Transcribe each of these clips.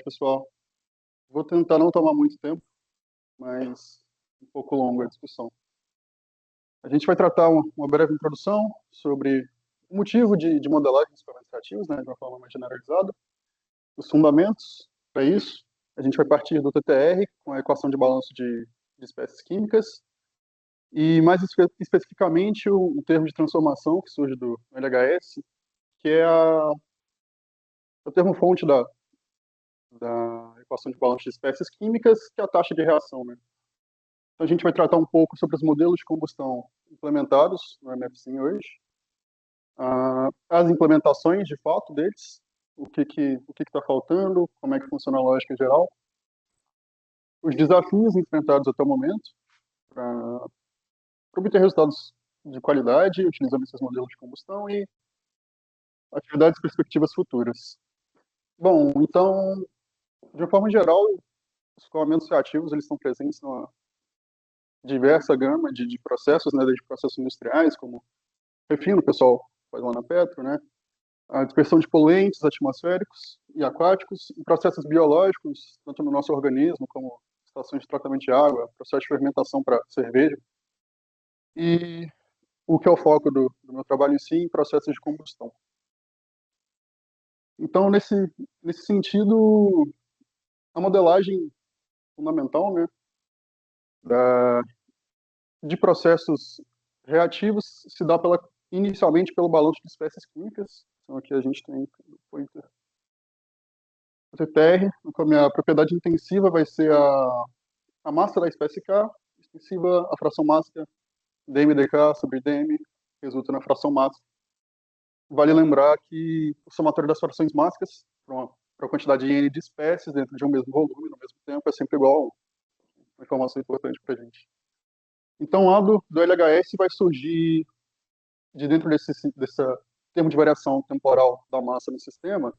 pessoal. Vou tentar não tomar muito tempo, mas um pouco longa a discussão. A gente vai tratar uma breve introdução sobre o motivo de modelagem de sistemas interativos, né, de uma forma mais generalizada, os fundamentos para isso. A gente vai partir do TTR, com a equação de balanço de espécies químicas, e mais especificamente o termo de transformação que surge do LHS, que é o termo-fonte da equação de balanço de espécies químicas, que é a taxa de reação, né? Então, a gente vai tratar um pouco sobre os modelos de combustão implementados no MFSIM hoje, as implementações de fato deles, o que está faltando, como é que funciona a lógica geral, os desafios enfrentados até o momento para obter resultados de qualidade utilizando esses modelos de combustão e atividades e perspectivas futuras. Bom, então, de uma forma geral, os escoamentos reativos eles estão presentes numa diversa gama de processos, né, desde processos industriais, como refino, o pessoal faz lá na Petro, né, a dispersão de poluentes atmosféricos e aquáticos, em processos biológicos, tanto no nosso organismo, como estações de tratamento de água, processo de fermentação para cerveja, e o que é o foco do meu trabalho em si, em processos de combustão. Então, nesse sentido, a modelagem fundamental, né, de processos reativos se dá inicialmente pelo balanço de espécies químicas. Então, aqui a gente tem o TTR, como a propriedade intensiva vai ser a massa da espécie K, extensiva a fração mássica dmdk sobre dm, resulta na fração mássica. Vale lembrar que o somatório das frações mássicas para a quantidade n de espécies dentro de um mesmo volume, no mesmo tempo, é sempre igual a 1. Uma informação importante para a gente. Então, lá do LHS vai surgir, de dentro desse termo de variação temporal da massa no sistema,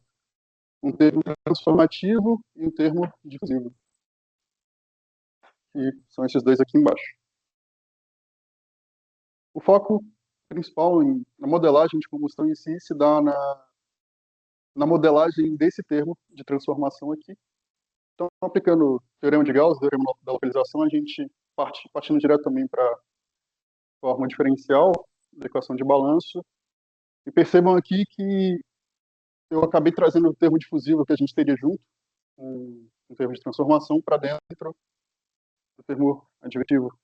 um termo transformativo e um termo difusivo. E são esses dois aqui embaixo. O foco principal na modelagem de combustão em si se dá na modelagem desse termo de transformação aqui. Então, aplicando o teorema de Gauss, o teorema da localização, a gente partindo direto também para a forma diferencial da equação de balanço. E percebam aqui que eu acabei trazendo o termo difusivo que a gente teria junto, um termo de transformação, para dentro do termo adjetivo.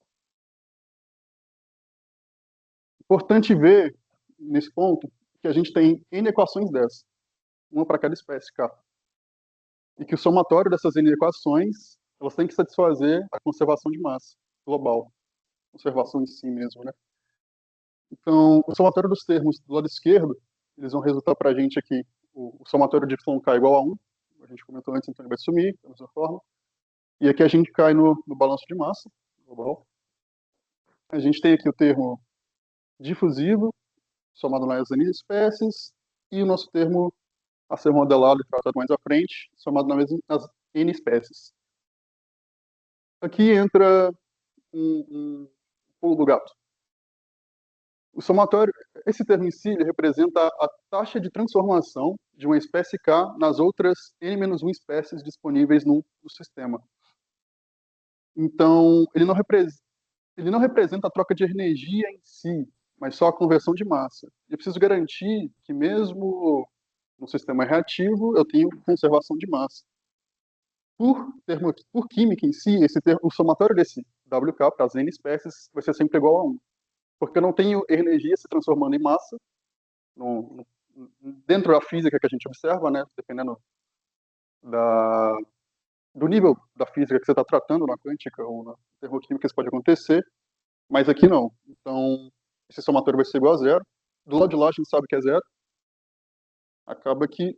Importante ver, nesse ponto, que a gente tem N equações dessas, uma para cada espécie, K. E que o somatório dessas N equações, elas têm que satisfazer a conservação de massa global. Conservação em si mesmo, né? Então, o somatório dos termos do lado esquerdo, eles vão resultar para a gente aqui, o somatório de K igual a 1, a gente comentou antes, então ele vai sumir, da mesma forma. E aqui a gente cai no balanço de massa global. A gente tem aqui o termo difusivo, somado nas N espécies, e o nosso termo a ser modelado e tratado mais à frente, somado nas N espécies. Aqui entra um pulo do gato. O somatório, esse termo em si, ele representa a taxa de transformação de uma espécie K nas outras N-1 espécies disponíveis no sistema. Então, ele não representa a troca de energia em si, mas só a conversão de massa. E eu preciso garantir que mesmo no sistema reativo, eu tenho conservação de massa. Por química em si, o somatório desse WK para as N espécies vai ser sempre igual a 1. Porque eu não tenho energia se transformando em massa dentro da física que a gente observa, né, dependendo do nível da física que você está tratando na quântica ou na termoquímica, isso pode acontecer, mas aqui não. Então, esse somatório vai ser igual a 0. Do lado de lá, a gente sabe que é 0. Acaba que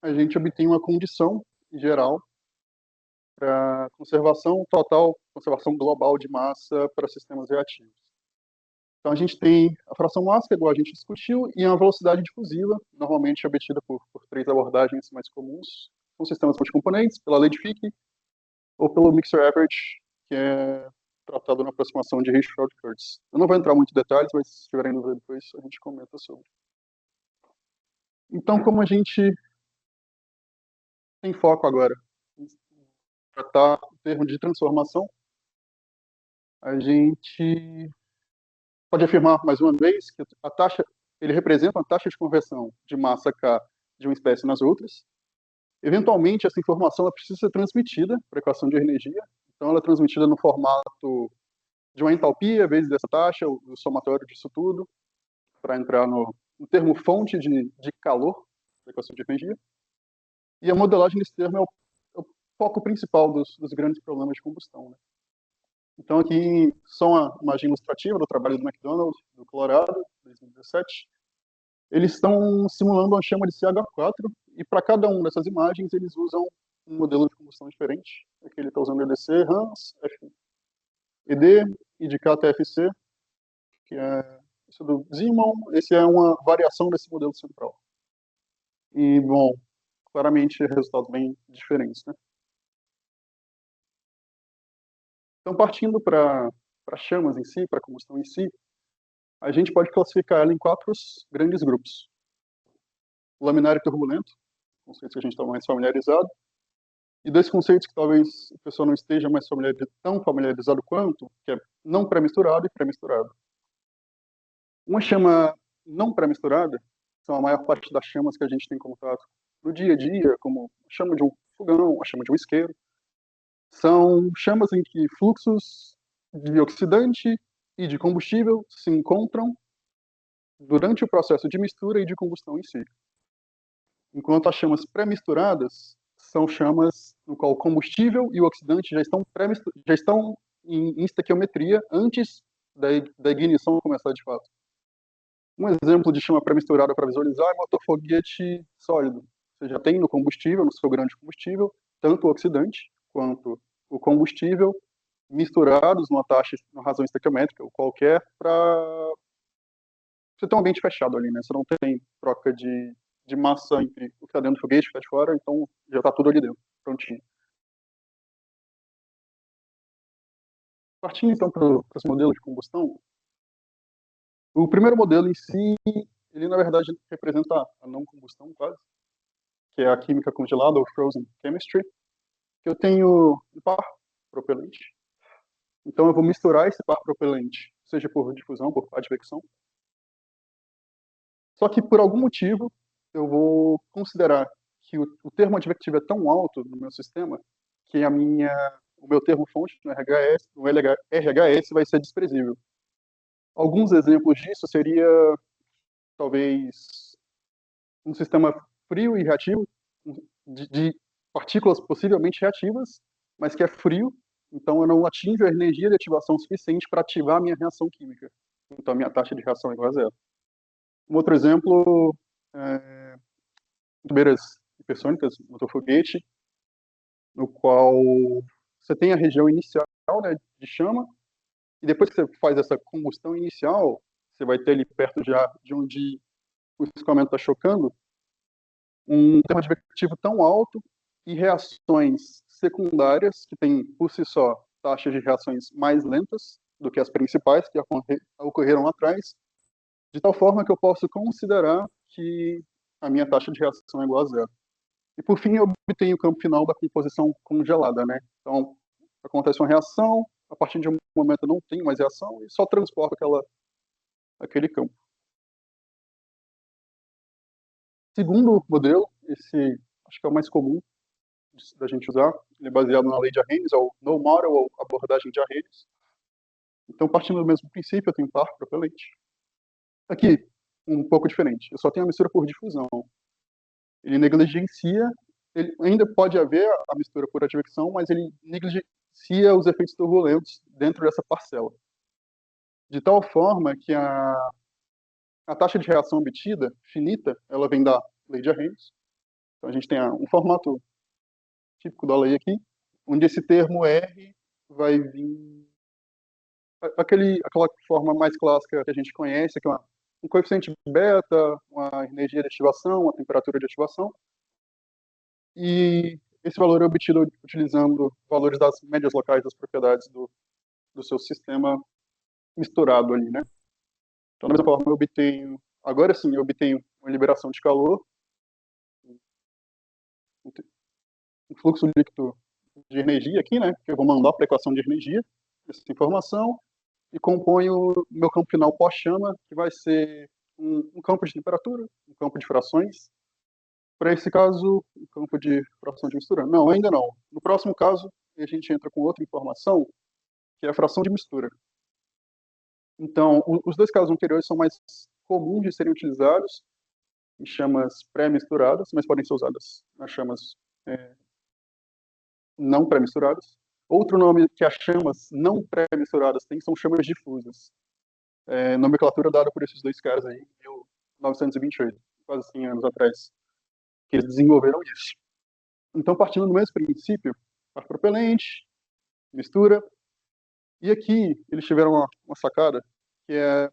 a gente obtém uma condição geral para conservação total, conservação global de massa para sistemas reativos. Então, a gente tem a fração mássica, igual a gente discutiu, e a velocidade difusiva, normalmente obtida por 3 abordagens mais comuns, com sistemas multicomponentes, pela lei de Fick, ou pelo mixer average, que é tratado na aproximação de Hirschfeld-Kurtz. Eu não vou entrar muito em detalhes, mas se tiverem dúvida depois, a gente comenta sobre. Então, como a gente tem foco agora em tratar o termo de transformação, a gente pode afirmar mais uma vez que a taxa, ele representa a taxa de conversão de massa K de uma espécie nas outras. Eventualmente, essa informação ela precisa ser transmitida para a equação de energia, então ela é transmitida no formato de uma entalpia vezes essa taxa, o somatório disso tudo, para entrar no termo fonte de calor da equação de energia. E a modelagem desse termo é o foco principal dos grandes problemas de combustão, né? Então, aqui, só uma imagem ilustrativa do trabalho do McDonald, do Colorado, 2017. Eles estão simulando uma chama de CH4, e para cada uma dessas imagens, eles usam um modelo de combustão diferente. Aqui ele está usando EDC, RANS, ED e de KTFC, que é isso do Zeeman. Esse é uma variação desse modelo central. E, bom, claramente resultados bem diferentes, né? Então, partindo para chamas em si, para a combustão em si, a gente pode classificar ela em 4 grandes grupos. Laminar e turbulento, conceitos que a gente está mais familiarizado, e 2 conceitos que talvez o pessoal não esteja mais tão familiarizado quanto, que é não pré-misturado e pré-misturado. Uma chama não pré-misturada são a maior parte das chamas que a gente tem contato no dia a dia, como a chama de um fogão, a chama de um isqueiro. São chamas em que fluxos de oxidante e de combustível se encontram durante o processo de mistura e de combustão em si. Enquanto as chamas pré-misturadas são chamas no qual o combustível e o oxidante já estão em estequiometria antes da ignição começar de fato. Um exemplo de chama pré-misturada para visualizar é motor-foguete sólido. Você já tem no combustível, no seu grande combustível, tanto o oxidante quanto o combustível misturados numa razão estequiométrica ou qualquer, para você ter um ambiente fechado ali, né? Você não tem troca de massa entre o que está dentro do foguete e o que está de fora, então já está tudo ali dentro, prontinho. Partindo então para os modelos de combustão, o primeiro modelo em si, ele na verdade representa a não combustão quase, que é a química congelada, ou frozen chemistry, que eu tenho um par propelente. Então eu vou misturar esse par propelente, seja por difusão, por advecção. Só que por algum motivo eu vou considerar que o termo advectivo é tão alto no meu sistema que o meu termo fonte no RHS, no RHS vai ser desprezível. Alguns exemplos disso seria talvez um sistema frio e reativo de partículas possivelmente reativas, mas que é frio, então eu não atinjo a energia de ativação suficiente para ativar a minha reação química. Então a minha taxa de reação é igual a zero. Um outro exemplo é tubeiras hipersônicas, motor foguete, no qual você tem a região inicial, né, de chama, e depois que você faz essa combustão inicial, você vai ter ali perto já de onde o escoamento está chocando, um termo advectivo tão alto e reações secundárias, que têm por si só taxas de reações mais lentas do que as principais que ocorreram lá atrás, de tal forma que eu posso considerar que a minha taxa de reação é igual a zero. E por fim, eu obtenho o campo final da composição congelada, né? Então, acontece uma reação, a partir de um momento eu não tenho mais reação e só transporto aquele campo. Segundo modelo, esse acho que é o mais comum da gente usar, ele é baseado na lei de Arrhenius, ou no model, ou abordagem de Arrhenius. Então, partindo do mesmo princípio, eu tenho par propelente. Aqui, um pouco diferente, eu só tenho a mistura por difusão. Ele negligencia, ele ainda pode haver a mistura por advecção, mas ele negligencia os efeitos turbulentos dentro dessa parcela. De tal forma que a taxa de reação obtida, finita, ela vem da lei de Arrhenius. Então, a gente tem um formato típico da lei aqui, onde esse termo R vai vir aquela forma mais clássica que a gente conhece, que é um coeficiente beta, uma energia de ativação, uma temperatura de ativação, e esse valor é obtido utilizando valores das médias locais das propriedades do seu sistema misturado ali, né? Então, da mesma forma, agora sim, eu obtenho uma liberação de calor, fluxo líquido de energia aqui, né? Que eu vou mandar para a equação de energia, essa informação, e componho o meu campo final pós-chama, que vai ser um campo de temperatura, um campo de frações. Para esse caso, um campo de fração de mistura. Não, ainda não. No próximo caso, a gente entra com outra informação, que é a fração de mistura. Então, os dois casos anteriores são mais comuns de serem utilizados em chamas pré-misturadas, mas podem ser usadas nas chamas não pré-misturadas. Outro nome que as chamas não pré-misturadas têm são chamas difusas. Nomenclatura dada por esses dois caras aí, em 1928, quase 100 anos atrás, que eles desenvolveram isso. Então, partindo do mesmo princípio, ar propelente, mistura, e aqui eles tiveram uma sacada, que é,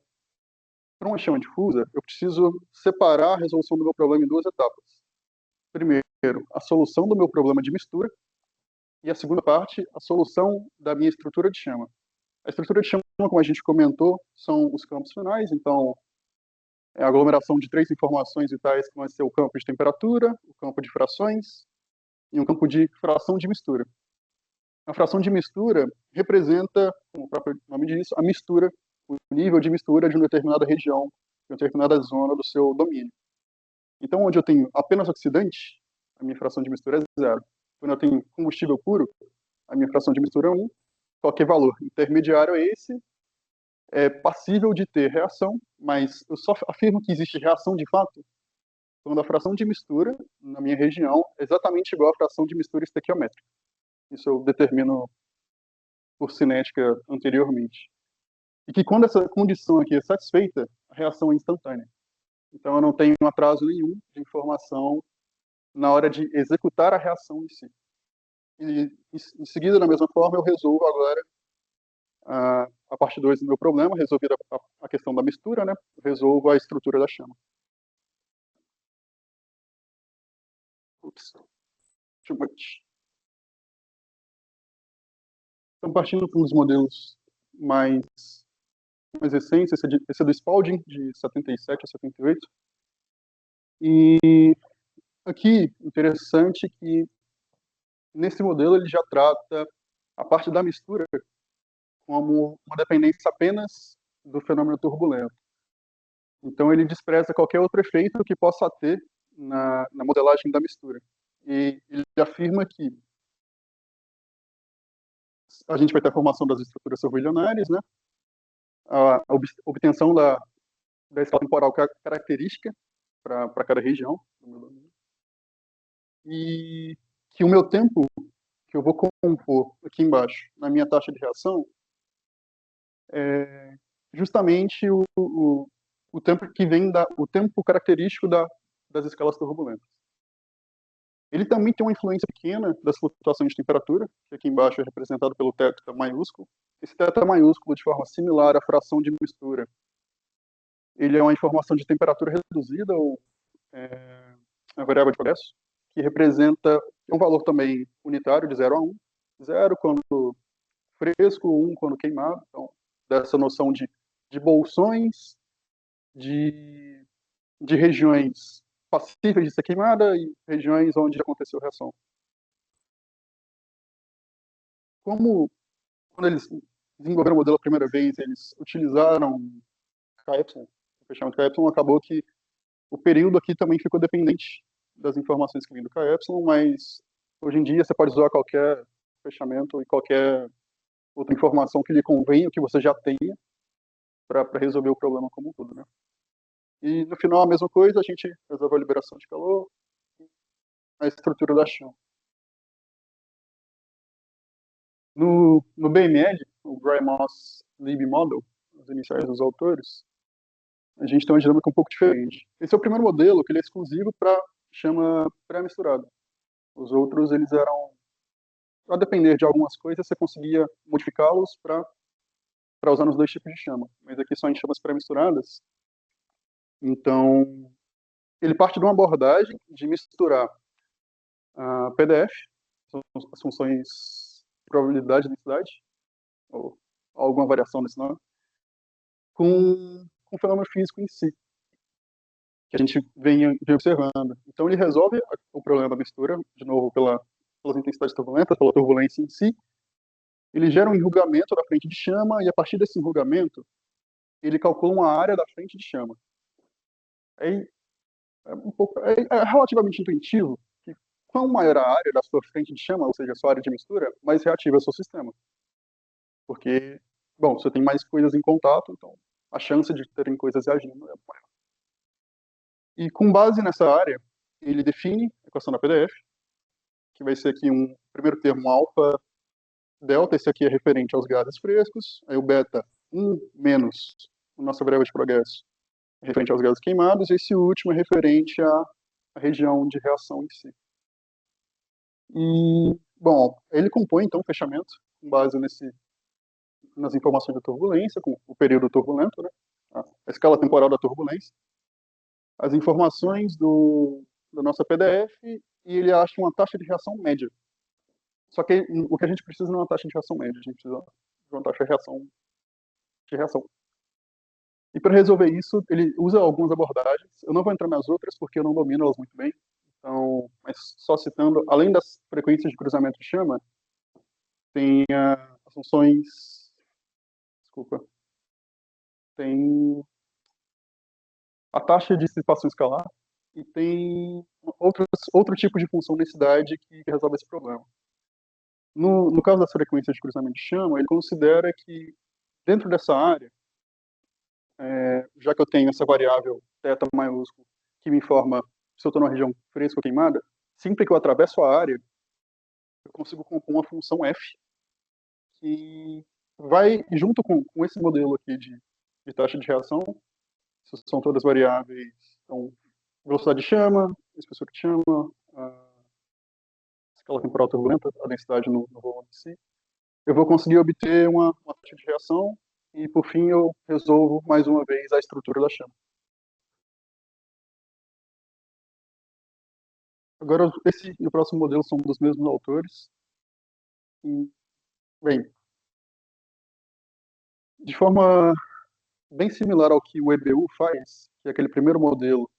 para uma chama difusa, eu preciso separar a resolução do meu problema em duas etapas. Primeiro, a solução do meu problema de mistura, e a segunda parte, a solução da minha estrutura de chama. A estrutura de chama, como a gente comentou, são os campos finais, então é a aglomeração de três informações vitais que vai ser o campo de temperatura, o campo de frações e um campo de fração de mistura. A fração de mistura representa, como o próprio nome diz, a mistura, o nível de mistura de uma determinada região, de uma determinada zona do seu domínio. Então, onde eu tenho apenas oxidante, a minha fração de mistura é zero. Quando eu tenho combustível puro, a minha fração de mistura é 1. Qualquer valor intermediário é esse, é passível de ter reação, mas eu só afirmo que existe reação de fato quando a fração de mistura, na minha região, é exatamente igual à fração de mistura estequiométrica. Isso eu determino por cinética anteriormente. E que quando essa condição aqui é satisfeita, a reação é instantânea. Então eu não tenho atraso nenhum de informação na hora de executar a reação em si. E em seguida, da mesma forma, eu resolvo agora a parte 2 do meu problema, resolvida a questão da mistura, né? Eu resolvo a estrutura da chama. Ups, too much. Então, partindo para uns modelos mais recentes, esse é do Spalding, de 77 a 78. E aqui, interessante que nesse modelo ele já trata a parte da mistura como uma dependência apenas do fenômeno turbulento. Então ele despreza qualquer outro efeito que possa ter na modelagem da mistura. E ele afirma que a gente vai ter a formação das estruturas servilionares, né? A obtenção da escala temporal característica para cada região. E que o meu tempo que eu vou compor aqui embaixo, na minha taxa de reação, é justamente o tempo que vem o tempo característico das escalas turbulentas. Ele também tem uma influência pequena das flutuações de temperatura, que aqui embaixo é representado pelo θ maiúsculo. Esse θ maiúsculo, de forma similar à fração de mistura, ele é uma informação de temperatura reduzida, ou a variável de progresso, que representa um valor também unitário, de 0 a 1. 0 quando fresco, 1 quando queimado. Então, dessa noção de bolsões, de regiões passíveis de ser queimada e regiões onde aconteceu reação. Quando eles desenvolveram o modelo a primeira vez, eles utilizaram K-epsilon, o fechamento K-epsilon, acabou que o período aqui também ficou dependente das informações que vêm do K-epsilon, mas hoje em dia você pode usar qualquer fechamento e qualquer outra informação que lhe convenha, que você já tenha, para resolver o problema como um todo, né? E no final a mesma coisa, a gente resolve a liberação de calor, a estrutura da chama. No BML, o Grey-Moss-Libby Model, as iniciais dos autores, a gente tem uma dinâmica um pouco diferente. Esse é o primeiro modelo que ele é exclusivo para chama pré-misturada. Os outros, eles eram, a depender de algumas coisas, você conseguia modificá-los para usar nos dois tipos de chama. Mas aqui só em chamas pré-misturadas. Então, ele parte de uma abordagem de misturar a PDF, as funções probabilidade e densidade, ou alguma variação desse nome, com o fenômeno físico em si, que a gente vem observando. Então ele resolve o problema da mistura, de novo, pela pelas intensidades turbulentas, pela turbulência em si, ele gera um enrugamento da frente de chama, e a partir desse enrugamento, ele calcula uma área da frente de chama. Aí, é relativamente intuitivo que quanto maior a área da sua frente de chama, ou seja, a sua área de mistura, mais reativo é o seu sistema. Porque, bom, você tem mais coisas em contato, então a chance de terem coisas reagindo é maior. E com base nessa área, ele define a equação da PDF, que vai ser aqui um primeiro termo alfa delta, esse aqui é referente aos gases frescos, aí o beta 1 menos a nossa variável de progresso referente aos gases queimados, e esse último é referente à região de reação em si. E, bom, ele compõe, então, o fechamento, com base nas informações da turbulência, com o período turbulento, né, a escala temporal da turbulência, as informações da nossa PDF, e ele acha uma taxa de reação média. Só que o que a gente precisa não é uma taxa de reação média, a gente precisa de uma taxa de reação. E para resolver isso, ele usa algumas abordagens. Eu não vou entrar nas outras porque eu não domino elas muito bem. Então, mas só citando, além das frequências de cruzamento de chama, tem as funções, desculpa, tem a taxa de dissipação escalar e tem outro tipo de função densidade que resolve esse problema. No caso das frequências de cruzamento de chama, ele considera que dentro dessa área, já que eu tenho essa variável θ maiúsculo que me informa se eu estou numa região fresca ou queimada, sempre que eu atravesso a área, eu consigo compor uma função f que vai junto com esse modelo aqui de taxa de reação. Essas são todas variáveis, então, velocidade de chama, espessura de chama, a escala temporal turbulenta, a densidade no volume em si. Eu vou conseguir obter uma taxa de reação e, por fim, eu resolvo mais uma vez a estrutura da chama. Agora, esse e o próximo modelo são dos mesmos autores. E, bem, de forma bem similar ao que o EBU faz, que é aquele primeiro modelo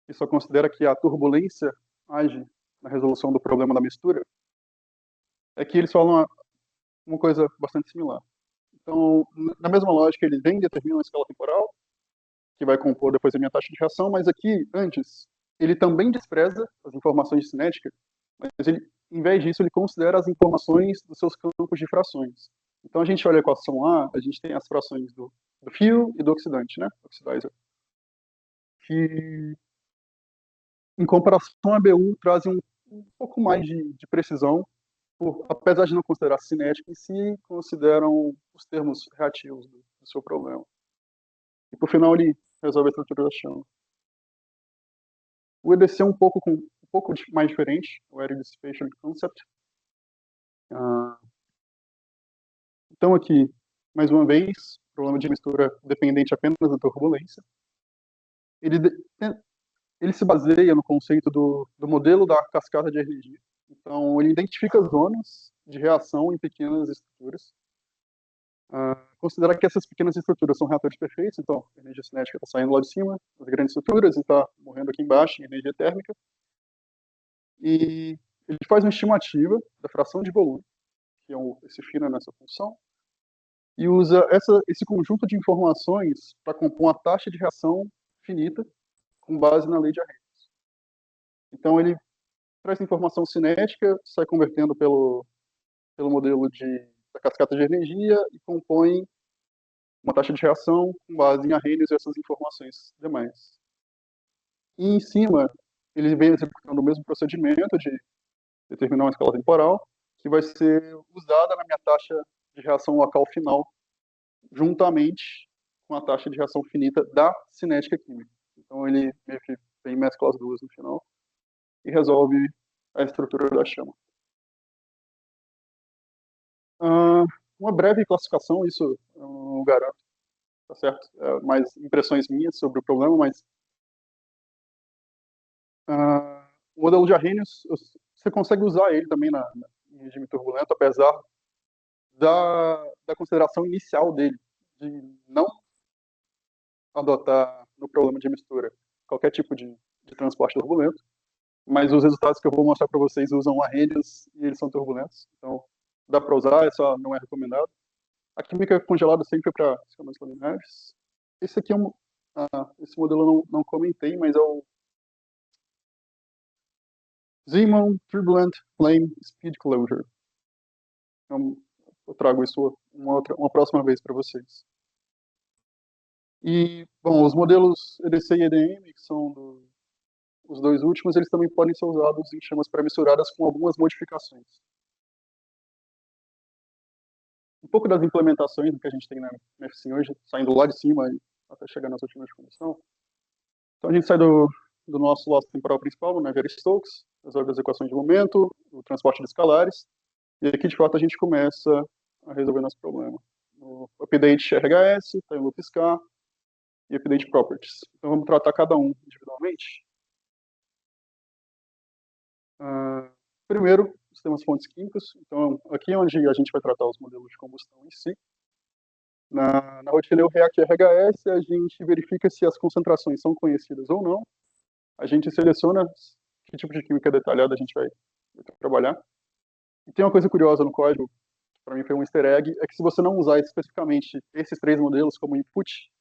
que só considera que a turbulência age na resolução do problema da mistura, é que eles falam uma coisa bastante similar. Então, na mesma lógica, eles vêm e determinam a escala temporal, que vai compor depois a minha taxa de reação, mas aqui, antes, ele também despreza as informações de cinética, mas ele, em vez disso, ele considera as informações dos seus campos de frações. Então, a gente olha a equação A, a gente tem as frações do fio e do oxidante, né? Oxidizer. Que, em comparação à BU, trazem um pouco mais de precisão, apesar de não considerar cinética em si, consideram os termos reativos do seu problema. E, por final, ele resolve a estrutura da chama. O EDC é um pouco mais diferente, o Area Dissipation Concept. Então, aqui, mais uma vez, problema de mistura dependente apenas da turbulência. Ele se baseia no conceito do modelo da cascata de energia. Então, ele identifica zonas de reação em pequenas estruturas. Considerar que essas pequenas estruturas são reatores perfeitos, então a energia cinética está saindo lá de cima das grandes estruturas e está morrendo aqui embaixo em energia térmica. E ele faz uma estimativa da fração de volume, que é esse φ nessa função, e usa esse conjunto de informações para compor uma taxa de reação finita com base na lei de Arrhenius. Então ele traz informação cinética, sai convertendo pelo modelo da cascata de energia e compõe uma taxa de reação com base em Arrhenius e essas informações demais. E em cima, ele vem executando o mesmo procedimento de determinar uma escala temporal, que vai ser usada na minha taxa de reação local final, juntamente com a taxa de reação finita da cinética química. Então ele meio que vem mescla as duas no final e resolve a estrutura da chama. Uma breve classificação, isso eu não garanto, tá certo? Mais impressões minhas sobre o problema, mas o modelo de Arrhenius, você consegue usar ele também em regime turbulento, apesar da consideração inicial dele, de não adotar no problema de mistura qualquer tipo de transporte turbulento. mas os resultados que eu vou mostrar para vocês usam arrhenius e eles são turbulentos, então dá para usar, só não é recomendado. A química congelada sempre para sistemas laminares. Esse aqui é esse modelo eu não comentei, mas é o Zeeman Turbulent Flame Speed Closure. Então, eu trago isso uma próxima vez para vocês. E, bom, os modelos EDC e EDM, que são os dois últimos, eles também podem ser usados em chamas pré-misturadas com algumas modificações. Um pouco das implementações do que a gente tem na FSIM hoje, saindo lá de cima até chegar nas últimas de condição. Então a gente sai do nosso loss temporal principal, no Navier-Stokes, resolve as equações de momento, o transporte de escalares, e aqui de fato a gente começa a resolver nosso problema. O update RHS, time loop SCA e update properties. Então vamos tratar cada um individualmente. Primeiro, sistemas fontes químicos. Então aqui é onde a gente vai tratar os modelos de combustão em si. Na rotina do React RHS, a gente verifica se as concentrações são conhecidas ou não. A gente seleciona que tipo de química detalhada a gente vai trabalhar. E tem uma coisa curiosa no código, que para mim foi um easter egg, é que se você não usar especificamente esses três modelos como input,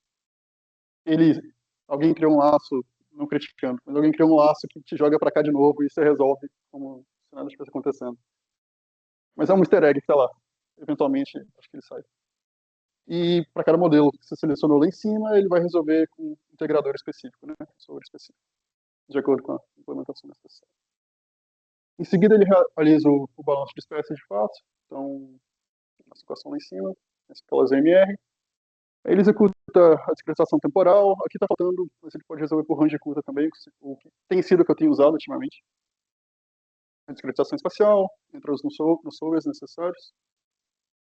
alguém criou um laço, não criticando, mas alguém criou um laço que te joga para cá de novo e você resolve como se nada estivesse acontecendo. Mas é um easter egg que tá lá. Eventualmente, acho que ele sai. E para cada modelo que você selecionou lá em cima, ele vai resolver com um integrador específico, né? Sobre específico, de acordo com a implementação necessária. Em seguida, ele realiza o balanço de espécies de fato. Então, a situação lá em cima, aquelas MR. Aí ele executa a discretização temporal. Aqui está faltando, mas ele pode resolver por range curta também, o que tem sido o que eu tenho usado ultimamente. A discretização espacial, entra os solvers necessários.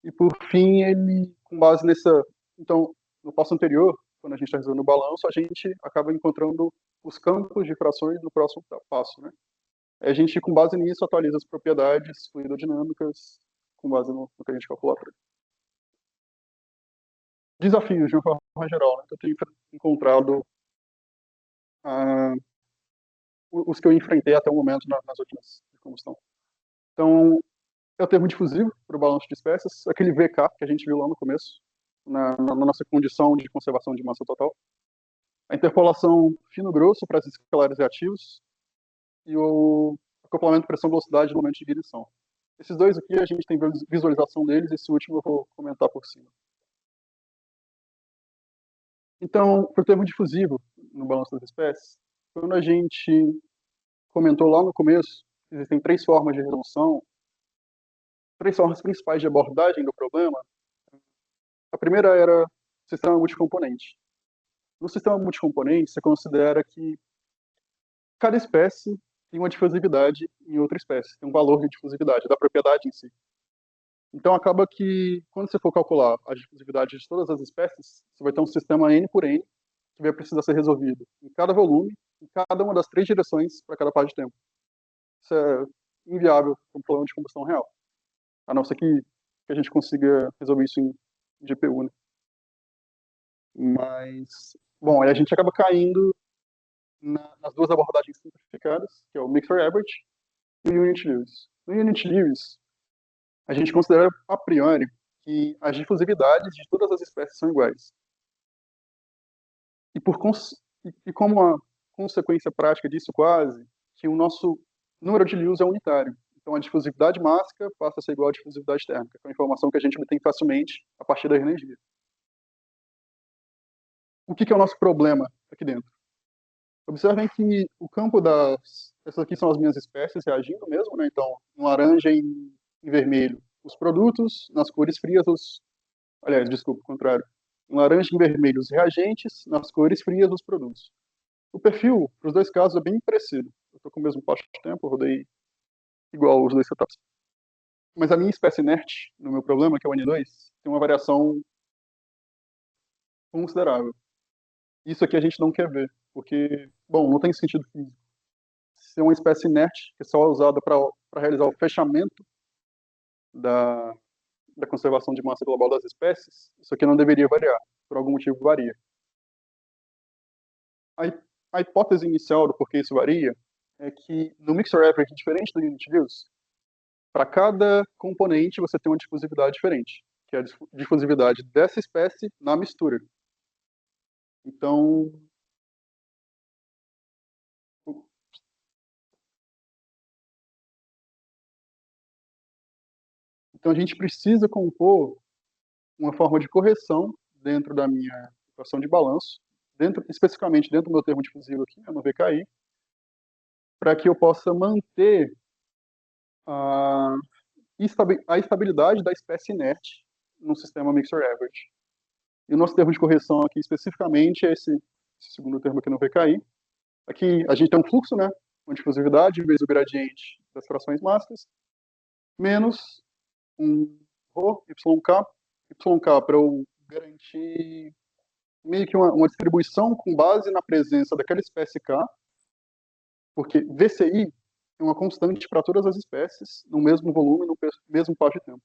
E por fim, ele, com base nessa. Então, no passo anterior, quando a gente está resolvendo o balanço, a gente acaba encontrando os campos de frações no próximo passo, né? A gente, com base nisso, atualiza as propriedades fluidodinâmicas com base no que a gente calculou. Desafios, de uma forma geral, né, que eu tenho encontrado os que eu enfrentei até o momento nas últimas de combustão. Então, é o termo difusivo para o balanço de espécies, aquele VK que a gente viu lá no começo, na nossa condição de conservação de massa total. A interpolação fino-grosso para esses escalares reativos e o acoplamento pressão-velocidade no momento de ignição. Esses dois aqui a gente tem visualização deles, esse último eu vou comentar por cima. Então, para o termo difusivo no balanço das espécies, quando a gente comentou lá no começo, existem três formas de resolução, três formas principais de abordagem do problema. A primeira era o sistema multicomponente. No sistema multicomponente, você considera que cada espécie tem uma difusividade em outra espécie, tem um valor de difusividade, da propriedade em si. Então, acaba que, quando você for calcular a difusividade de todas as espécies, você vai ter um sistema N por N, que vai precisar ser resolvido em cada volume, em cada uma das três direções para cada parte de tempo. Isso é inviável para um plano de combustão real, a não ser que a gente consiga resolver isso em GPU, né? Mas, bom, aí a gente acaba caindo nas duas abordagens simplificadas, que é o Mixer Average e o Unit Lewis. No Unit Lewis, a gente considera a priori que as difusividades de todas as espécies são iguais. E como uma consequência prática disso quase, que o nosso número de Lewis é unitário. Então a difusividade mássica passa a ser igual à difusividade térmica, que é uma informação que a gente obtém facilmente a partir da energia. O que é o nosso problema aqui dentro? Observem que o campo essas aqui são as minhas espécies reagindo mesmo, né? Então, em laranja e em vermelho, os produtos, nas cores frias, aliás, desculpa, o contrário. Em laranja e em vermelho, os reagentes, nas cores frias, os produtos. O perfil, para os dois casos, é bem parecido. Eu estou com o mesmo passo de tempo, eu rodei igual os dois setups. Mas a minha espécie inerte, no meu problema, que é o N2, tem uma variação considerável. Isso aqui a gente não quer ver, porque, bom, não tem sentido físico. Se é uma espécie inerte, que é só usada para realizar o fechamento da conservação de massa global das espécies, isso aqui não deveria variar. Por algum motivo varia. A hipótese inicial do porquê isso varia é que no Mixer Average, diferente do Unit Views, para cada componente você tem uma difusividade diferente, que é a difusividade dessa espécie na mistura. Então, então a gente precisa compor uma forma de correção dentro da minha equação de balanço, especificamente dentro do meu termo difusivo aqui, no VKI, para que eu possa manter a, a estabilidade da espécie inerte no sistema Mixer Average. E o nosso termo de correção aqui especificamente é esse segundo termo aqui no VKI. Aqui a gente tem um fluxo, né? Uma difusividade vezes o gradiente das frações massas, menos um ρ, YK para eu garantir meio que uma distribuição com base na presença daquela espécie K, porque VCI é uma constante para todas as espécies, no mesmo volume, no mesmo espaço de tempo.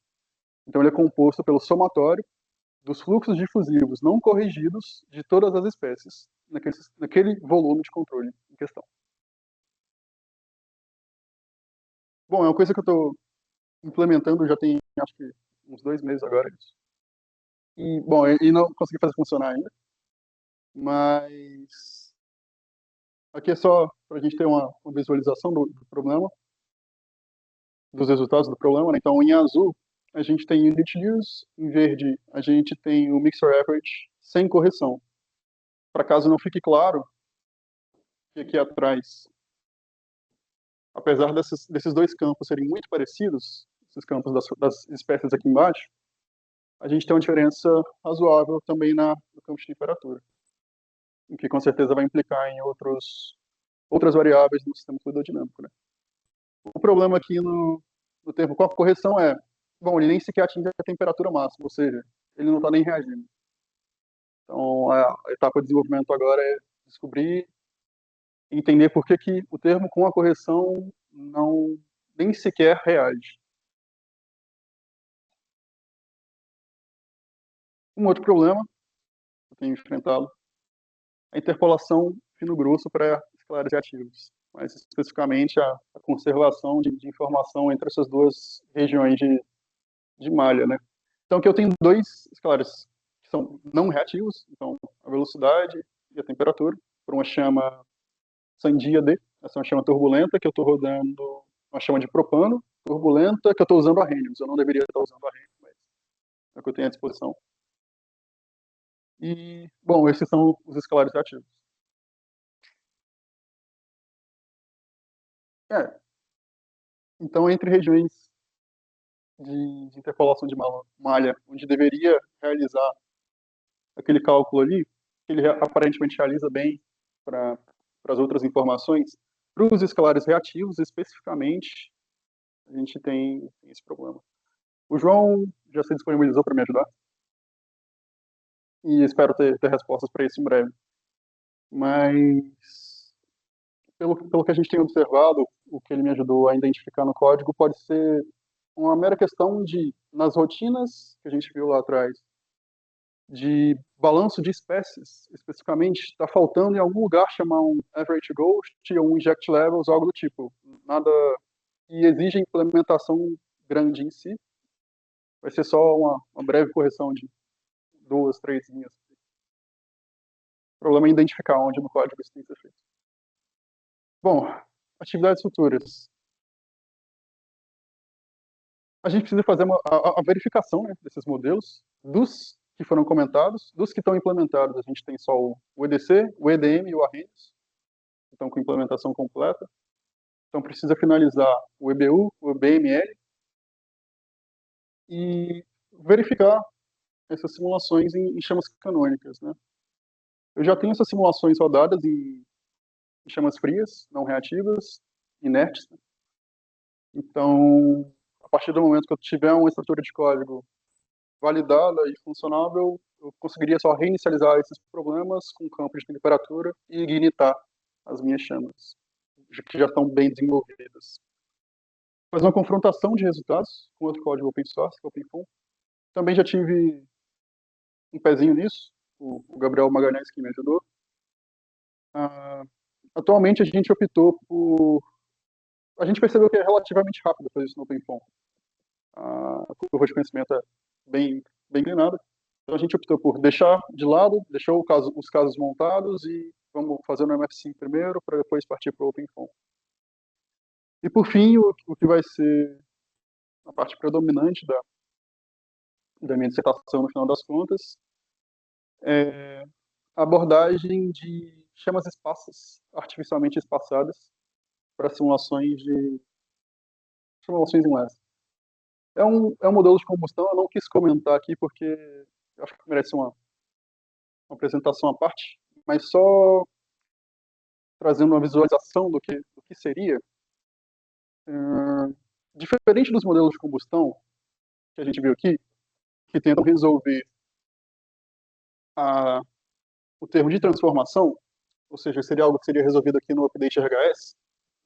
Então ele é composto pelo somatório dos fluxos difusivos não corrigidos de todas as espécies naquele volume de controle em questão. Bom, é uma coisa que eu estou implementando já tem, acho que, uns 2 meses agora. E, bom, e não consegui fazer funcionar ainda, mas aqui é só para a gente ter uma visualização do problema, dos resultados do problema, né? Então, em azul, a gente tem Unit Views, em verde, a gente tem o Mixer Average sem correção. Para caso não fique claro, que aqui atrás, apesar desses dois campos serem muito parecidos, esses campos das espécies aqui embaixo, a gente tem uma diferença razoável também no campo de temperatura, o que com certeza vai implicar em outras variáveis no sistema fluidodinâmico, né? O problema aqui no termo com a correção é, bom, ele nem sequer atinge a temperatura máxima, ou seja, ele não está nem reagindo. Então, a etapa de desenvolvimento agora é descobrir e entender por que o termo com a correção não nem sequer reage. Um outro problema que eu tenho enfrentado é a interpolação fino-grosso para escalares reativos, mais especificamente a conservação de informação entre essas duas regiões de malha, né? Então, aqui eu tenho dois escalares que são não reativos, então a velocidade e a temperatura, por uma chama Sandia D, essa é uma chama turbulenta que eu estou rodando, uma chama de propano turbulenta que eu estou usando arrheniums. Eu não deveria estar usando arrhenium, mas é o que eu tenho à disposição. E, bom, esses são os escalares reativos. É, então, entre regiões de interpolação de malha, onde deveria realizar aquele cálculo ali, que ele aparentemente realiza bem para as outras informações, para os escalares reativos, especificamente, a gente tem esse problema. O João já se disponibilizou para me ajudar e espero ter respostas para isso em breve. Mas, pelo que a gente tem observado, o que ele me ajudou a identificar no código pode ser uma mera questão de, nas rotinas que a gente viu lá atrás, de balanço de espécies, especificamente, está faltando em algum lugar chamar um average ghost ou um inject levels, algo do tipo. Nada que exige implementação grande em si. Vai ser só uma breve correção de 2, 3 linhas. O problema é identificar onde no código isso tem que ser feito. Bom, atividades futuras. A gente precisa fazer a verificação, né, desses modelos, dos que foram comentados, dos que estão implementados. A gente tem só o EDC, o EDM e o Arrhenius, que estão com implementação completa. Então precisa finalizar o EBU, o BML e verificar essas simulações em chamas canônicas, né? Eu já tenho essas simulações rodadas em chamas frias, não reativas, inertes, né? Então, a partir do momento que eu tiver uma estrutura de código validada e funcionável, eu conseguiria só reinicializar esses problemas com campo de temperatura e ignitar as minhas chamas, que já estão bem desenvolvidas. Fazer uma confrontação de resultados com outro código open source, que é o OpenFOAM. Também já tive um pezinho nisso, o Gabriel Magalhães que me ajudou. As Atualmente, a gente optou por... A gente percebeu que é relativamente rápido fazer isso no OpenFOAM. A curva de conhecimento é bem inclinada. Então, a gente optou por deixar de lado, deixou os casos montados e vamos fazer no MF5 primeiro, para depois partir para o OpenFOAM. E, por fim, o que vai ser a parte predominante da minha dissertação, no final das contas, é a abordagem de chamas esparsas, artificialmente espaçadas, para simulações em LES. É um modelo de combustão, eu não quis comentar aqui porque eu acho que merece uma apresentação à parte, mas só trazendo uma visualização do que seria. Diferente dos modelos de combustão que a gente viu aqui, que tentam resolver o termo de transformação, ou seja, seria algo que seria resolvido aqui no update RHS,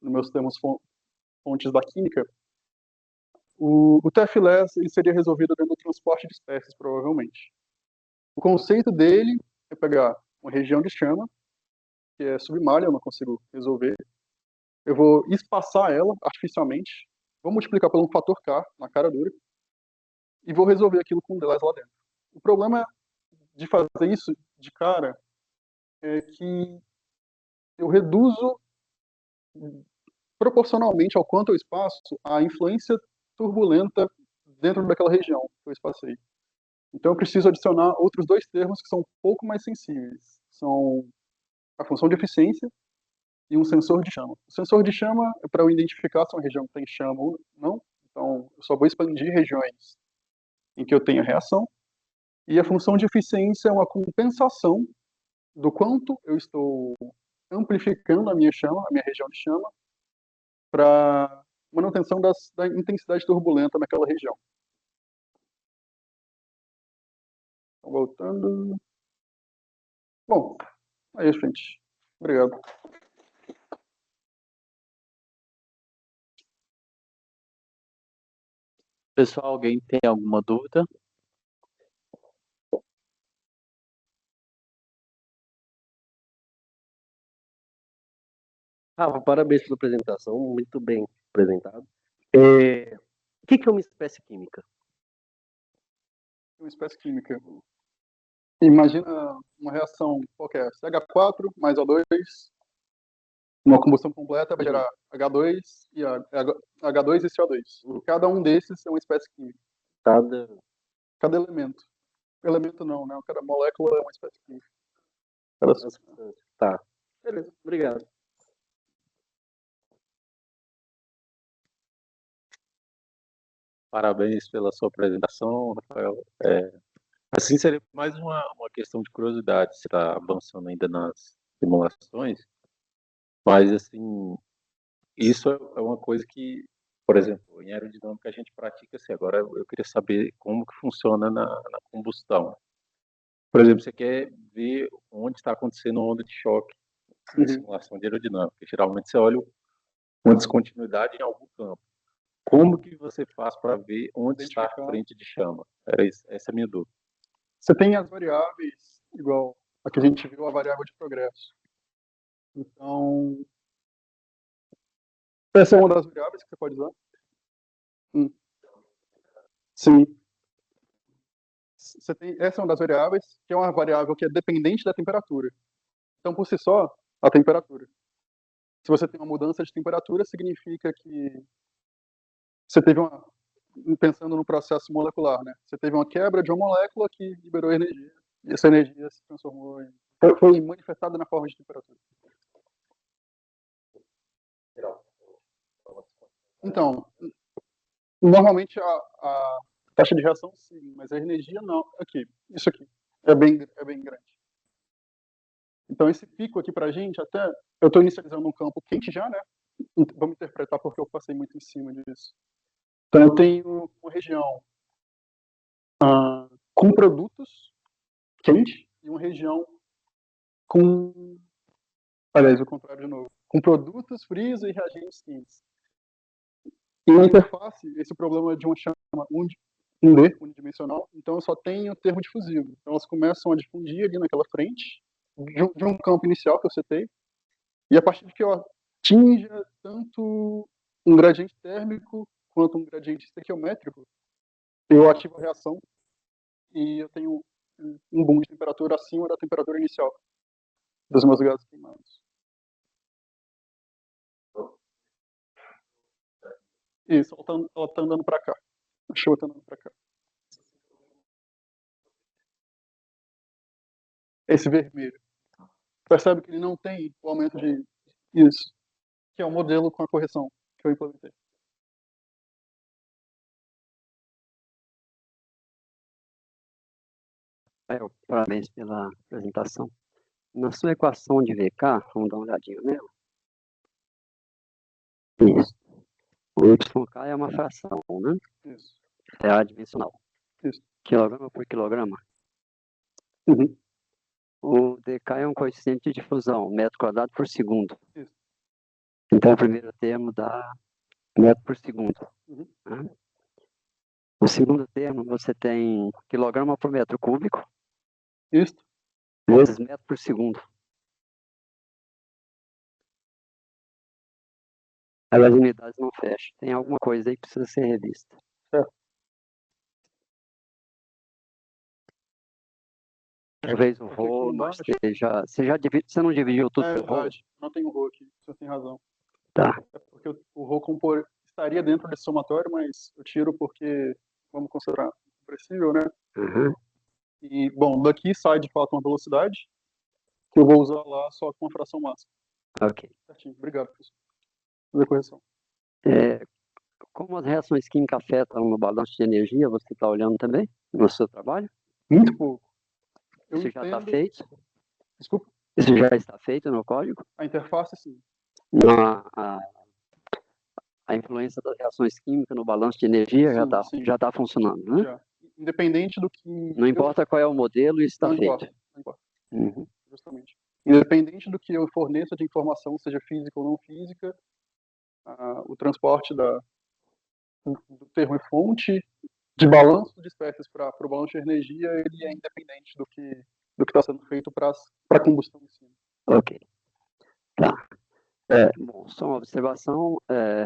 nos meus termos fontes da química, o TFLES ele seria resolvido dentro do transporte de espécies, provavelmente. O conceito dele é pegar uma região de chama, que é submalha, eu não consigo resolver, eu vou espaçar ela artificialmente, vou multiplicar por um fator K na cara dura, e vou resolver aquilo com um DLES lá dentro. O problema de fazer isso de cara é que eu reduzo proporcionalmente ao quanto eu espaço a influência turbulenta dentro daquela região que eu espacei. Então eu preciso adicionar outros dois termos que são um pouco mais sensíveis. São a função de eficiência e um sensor de chama. O sensor de chama é para eu identificar se uma região tem chama ou não. Então eu só vou expandir regiões em que eu tenha reação. E a função de eficiência é uma compensação do quanto eu estou amplificando a minha chama, a minha região de chama, para manutenção da intensidade turbulenta naquela região. Então, voltando. Bom, é isso, gente. Obrigado. Pessoal, alguém tem alguma dúvida? Rafa, parabéns pela apresentação, muito bem apresentado. O que é uma espécie química? Uma espécie química. Imagina uma reação qualquer, CH4 mais O2, uma combustão completa vai gerar H2 e H2 e CO2. Cada um desses é uma espécie química. Cada elemento. Elemento não, né? Cada molécula é uma espécie química. Tá. Beleza, obrigado. Parabéns pela sua apresentação, Rafael. Assim, seria mais uma questão de curiosidade, você está avançando ainda nas simulações, mas, assim, isso é uma coisa que, por exemplo, em aerodinâmica a gente pratica assim. Agora, eu queria saber como que funciona na combustão. Por exemplo, você quer ver onde está acontecendo a onda de choque na simulação de aerodinâmica. Geralmente você olha uma descontinuidade em algum campo. Como que você faz para ver onde está a frente de chama? Essa é a minha dúvida. Você tem as variáveis, igual a que a gente viu, a variável de progresso. Então, essa é uma das variáveis que você pode usar. Sim. Essa é uma das variáveis, que é uma variável que é dependente da temperatura. Então, por si só, a temperatura. Se você tem uma mudança de temperatura, significa que você teve pensando no processo molecular, né? Você teve uma quebra de uma molécula que liberou energia, e essa energia se transformou foi manifestada na forma de temperatura. Então, normalmente a taxa de reação sim, mas a energia não. Isso aqui é bem grande. Então esse pico aqui pra gente, até eu estou inicializando um campo quente já, né? Vamos interpretar porque eu passei muito em cima disso. Então eu tenho uma região com produtos quente e uma região com, aliás, o contrário de novo, com produtos frios e reagentes quentes. E na interface, esse problema de uma chama unidimensional, então eu só tenho termo difusivo. Então elas começam a difundir ali naquela frente, de um campo inicial que eu setei, E a partir de que eu atinja tanto um gradiente térmico quanto um gradiente estequiométrico, eu ativo a reação e eu tenho um boom de temperatura acima da temperatura inicial dos meus gases queimados. Isso, ela tá andando para cá. A chuva tá andando para cá. Esse vermelho. Percebe que ele não tem o aumento de isso, que é o modelo com a correção que eu implementei. Parabéns pela apresentação. Na sua equação de VK, vamos dar uma olhadinha nela. Isso. O YK é uma fração, né? Isso. É adimensional. Isso. Quilograma por quilograma. Uhum. O dK é um coeficiente de difusão, metro quadrado por segundo. Isso. Então, o primeiro termo dá metro por segundo. Uhum. Né? O segundo termo, você tem quilograma por metro cúbico. Isso. Vezes metro por segundo. As unidades não fecham. Tem alguma coisa aí que precisa ser revista. Certo. Talvez o Aqui rho não embaixo. esteja... Você não dividiu tudo É por rho? verdade. Não tem um rho aqui. Você tem razão. Tá. É porque o rho estaria dentro desse somatório, mas eu tiro porque vamos considerar compressível, né? Uhum. E, bom, daqui sai de fato uma velocidade que eu vou usar lá só com a fração máxima. Ok. Certinho. Obrigado, professor. Fazer correção. Como as reações químicas afetam no balanço de energia, você está olhando também no seu trabalho? Muito pouco. Eu Isso já está entendo. feito? Desculpa. Isso já está feito no código? A interface, sim. Não, a influência das reações químicas no balanço de energia Sim. já está funcionando, né? Já. Independente do que... Não importa qual é o modelo, isso está feito. Não importa. Uhum. Justamente. Independente do que eu forneça de informação, seja física ou não física, o transporte do termo fonte de balanço de espécies para o balanço de energia, ele é independente do que está sendo feito para a combustão em si. Ok. Tá. Bom, só uma observação,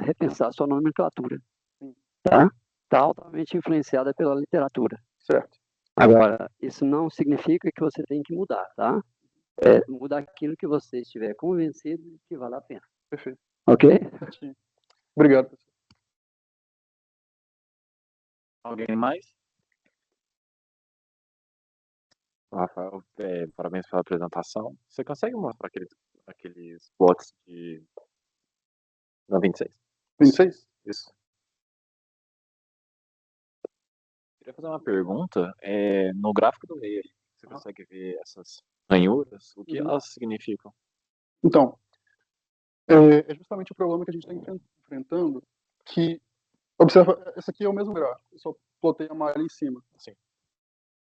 repensar sua nomenclatura. Sim. Tá? Está altamente influenciada pela literatura. Certo. Agora, isso não significa que você tem que mudar, tá? Mudar aquilo que você estiver convencido de que vale a pena. Perfeito. Ok? Certinho. Obrigado, professor. Alguém mais? Rafael, parabéns pela apresentação. Você consegue mostrar aqueles plots da 26? 26? Isso. Queria fazer uma pergunta. No gráfico do meio, você consegue ver essas ranhuras? O que elas significam? Então, é justamente o problema que a gente está enfrentando, que, observa, esse aqui é o mesmo gráfico, eu só plotei a malha em cima. Sim.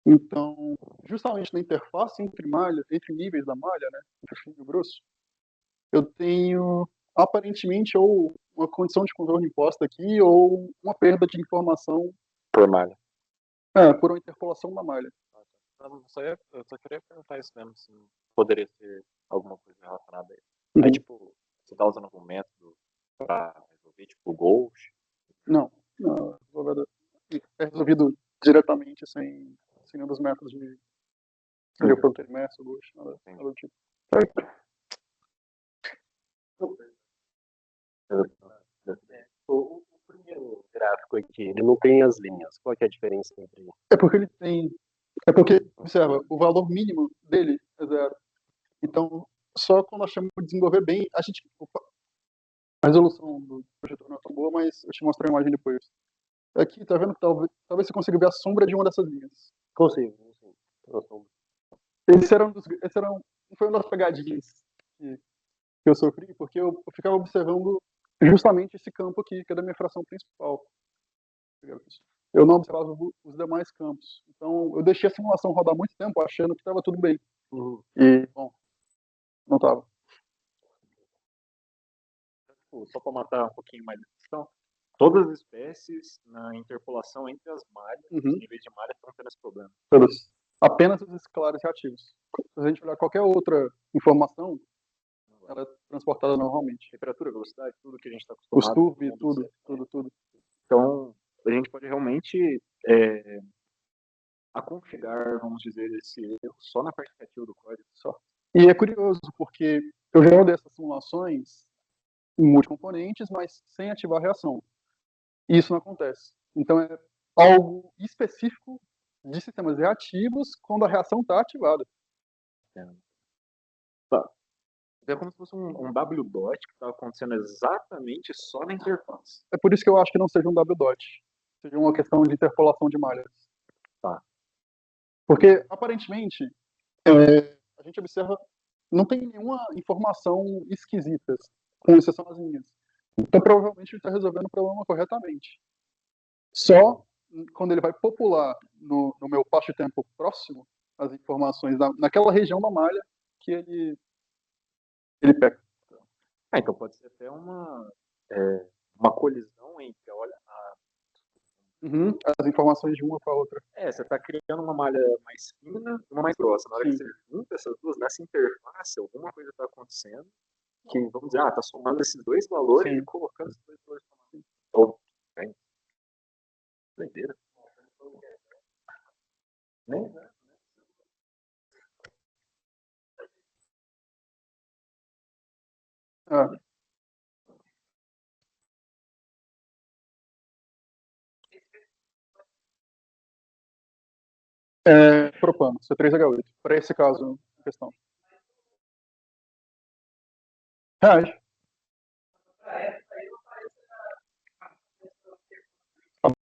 Então, justamente na interface entre níveis da malha, né, entre o fino e o grosso, eu tenho, aparentemente, ou uma condição de contorno imposta aqui, ou uma perda de informação Por malha. por uma interpolação da malha. Eu só queria perguntar isso mesmo, se poderia ser alguma coisa relacionada a isso. Uhum. Aí, tipo, você tá usando algum método para resolver, tipo, Gauss? Não, é resolvido diretamente, sem nenhum dos métodos de seria o produto imerso, Gauss, nada do tipo. O primeiro gráfico aqui, ele não tem as linhas. Qual que é a diferença entre eles? É porque, observa, o valor mínimo dele é 0. Então, só quando achamos de desenvolver bem, a resolução do projetor não é tão boa, mas eu te mostro a imagem depois. Aqui, tá vendo que talvez você consiga ver a sombra de uma dessas linhas. Consigo. Foi uma das pegadinhas que eu sofri, porque eu ficava observando justamente esse campo aqui, que é da minha fração principal. Eu não observava os demais campos. Então, eu deixei a simulação rodar muito tempo, achando que estava tudo bem. Uhum. E, bom, não estava. Só para matar um pouquinho mais da questão, todas as espécies na interpolação entre as malhas, os níveis de malha estão tendo esse problema. Apenas os escalares reativos. Se a gente olhar qualquer outra informação, ela é transportada normalmente. Temperatura, velocidade, tudo que a gente está Os acostumado. turbi, tudo. Então, a gente pode realmente aconchegar, vamos dizer, esse erro só na parte criativa do código. Só. E é curioso, porque eu já rodei essas simulações em multicomponentes, mas sem ativar a reação. E isso não acontece. Então é algo específico de sistemas reativos quando a reação está ativada. É como se fosse um W-dot que está acontecendo exatamente só na interface. É por isso que eu acho que não seja um W-dot. Seja uma questão de interpolação de malhas. Tá. Porque, aparentemente, a gente observa, não tem nenhuma informação esquisita, com exceção das linhas. Então, provavelmente, ele está resolvendo o problema corretamente. Só quando ele vai popular no meu passo-tempo próximo, as informações naquela região da malha, que ele peca. Então pode ser até uma colisão entre, olha, As informações de uma com a outra. você está criando uma malha mais fina e uma mais grossa. Na hora que você junta essas duas, nessa interface, alguma coisa está acontecendo que, vamos dizer, está somando esses dois valores e colocando esses dois valores para uma. Doideira. Nem, né? Propano, C3H8, para esse caso em questão. Reage.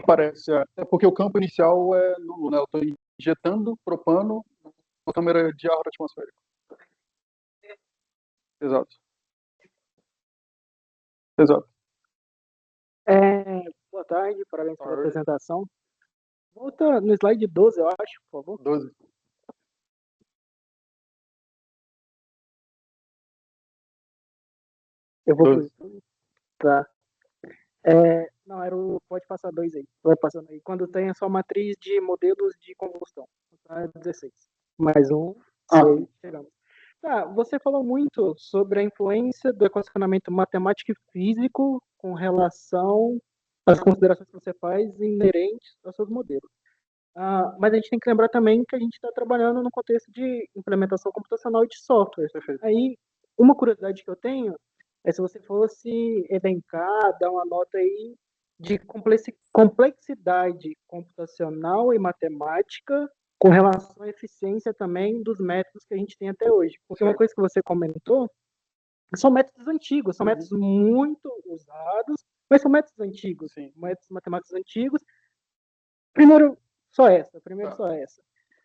Aparece, é porque o campo inicial é nulo, né? Eu estou injetando propano na câmara de ar atmosférico. Exato. Boa tarde, parabéns pela apresentação. Volta no slide 12, eu acho, por favor. 12. Eu vou. Tá. Não, pode passar 2 aí. Vai passando aí. Quando tem a sua matriz de modelos de combustão. Tá, 16. Mais um. Aí chegamos. Tá, você falou muito sobre a influência do equacionamento matemático e físico com relação às considerações que você faz inerentes aos seus modelos. Mas a gente tem que lembrar também que a gente está trabalhando no contexto de implementação computacional e de software. Aí, uma curiosidade que eu tenho é se você fosse elencar, dar uma nota aí de complexidade computacional e matemática com relação à eficiência também dos métodos que a gente tem até hoje. Porque uma coisa que você comentou são métodos antigos, são métodos muito usados, mas são métodos antigos, métodos matemáticos antigos. Primeiro só essa.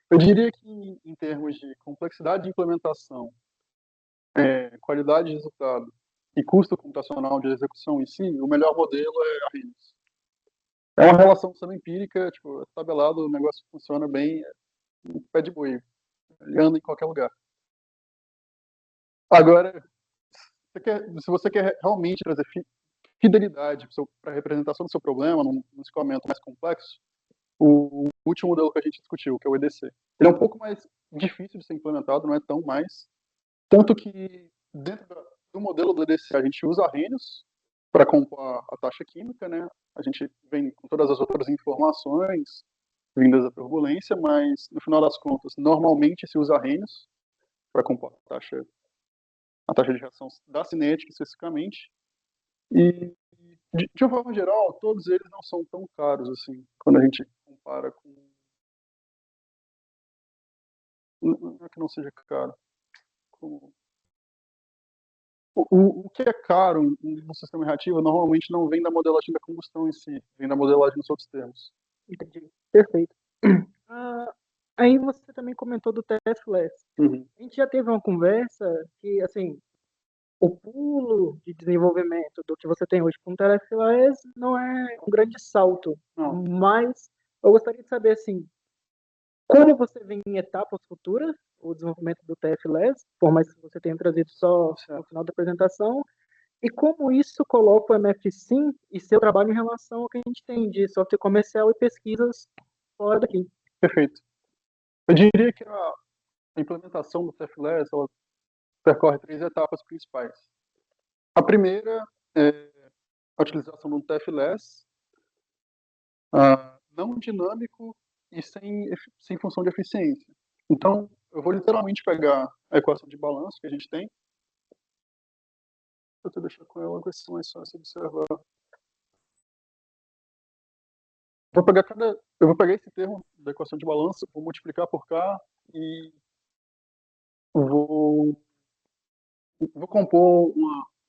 Eu diria que em termos de complexidade de implementação, qualidade de resultado e custo computacional de execução em si, o melhor modelo é Arrhenius. É uma relação sendo empírica, tipo, tabelado, o negócio funciona bem, pé de boi, ele anda em qualquer lugar. Agora, se você quer realmente trazer fidelidade para a representação do seu problema, num escoamento mais complexo, o último modelo que a gente discutiu, que é o EDC. Ele é um pouco mais difícil de ser implementado, não é tão mais. Tanto que dentro do modelo do EDC a gente usa Arrhenius para compor a taxa química, né? A gente vem com todas as outras informações vindas da turbulência, mas no final das contas, normalmente se usa Arrhenius para compor a taxa de reação da cinética especificamente. E de uma forma geral, todos eles não são tão caros assim, quando a gente compara com... Não é que não seja caro. O que é caro no sistema reativo normalmente não vem da modelagem da combustão em si, vem da modelagem dos outros termos. Entendi. Perfeito. Aí você também comentou do TFLess. A gente já teve uma conversa que, assim, o pulo de desenvolvimento do que você tem hoje com o TFLess não é um grande salto. Não. Mas eu gostaria de saber, assim, como você vê em etapas futuras o desenvolvimento do TFLess, por mais que você tenha trazido só no final da apresentação, e como isso coloca o MFSIM e seu trabalho em relação ao que a gente tem de software comercial e pesquisas fora daqui. Perfeito. Eu diria que a implementação do TFLess, ela percorre 3 etapas principais. A primeira é a utilização do TFLess, não dinâmico e sem função de eficiência. Então, eu vou literalmente pegar a equação de balanço que a gente tem. Deixa eu deixar com ela, vai ser mais fácil observar. Eu vou pegar esse termo da equação de balanço, vou multiplicar por K e vou compor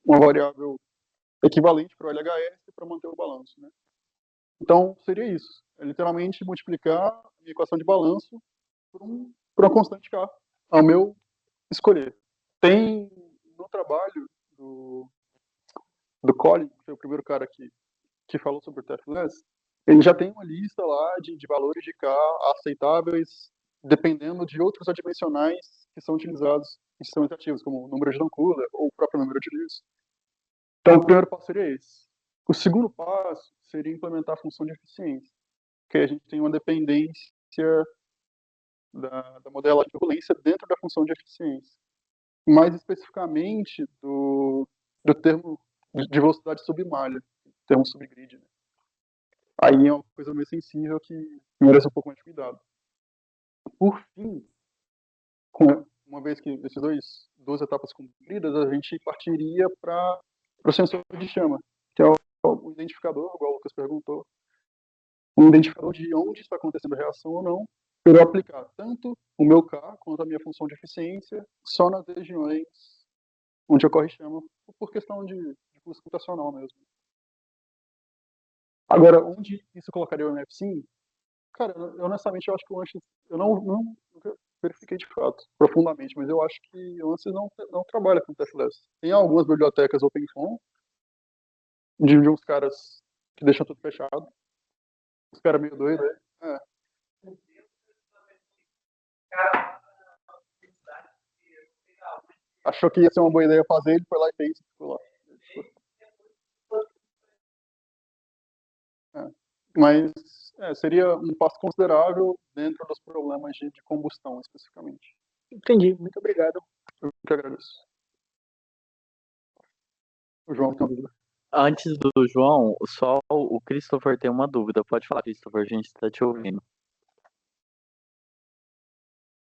uma variável equivalente para o LHS para manter o balanço, né? Então, seria isso. É literalmente multiplicar a minha equação de balanço por uma constante K, ao meu escolher. Tem no trabalho do Colin, que foi o primeiro cara que falou sobre o TFLess, ele já tem uma lista lá de valores de K aceitáveis, dependendo de outros adimensionais que são utilizados em sistemas ativos, como o número de Dunn-Kruger ou o próprio número de Lewis. Então, o primeiro passo seria esse. O segundo passo seria implementar a função de eficiência, que a gente tem uma dependência da modelagem de turbulência dentro da função de eficiência. Mais especificamente do termo de velocidade submalha, termo subgrid, né? Aí é uma coisa meio sensível que merece um pouco mais de cuidado. Por fim, uma vez que essas duas etapas cumpridas, a gente partiria para o sensor de chama, que é o identificador, igual o Lucas perguntou, um identificador de onde está acontecendo a reação ou não, para eu aplicar tanto o meu K quanto a minha função de eficiência só nas regiões onde ocorre chama, por questão de fluxo computacional mesmo. Agora, onde isso colocaria o MFSIM? Cara, honestamente, eu acho que o ANSYS, eu nunca verifiquei de fato, profundamente, mas eu acho que o ANSYS não trabalha com TFLess. Tem algumas bibliotecas OpenFOAM, de uns caras que deixam tudo fechado, os caras meio doidos, né? Achou que ia ser uma boa ideia fazer, ele foi lá e fez, ficou lá. Mas seria um passo considerável dentro dos problemas de combustão, especificamente. Entendi, muito obrigado. Eu que agradeço. O João tem uma dúvida. Antes do João, só o Christopher tem uma dúvida. Pode falar, Christopher, a gente está te ouvindo.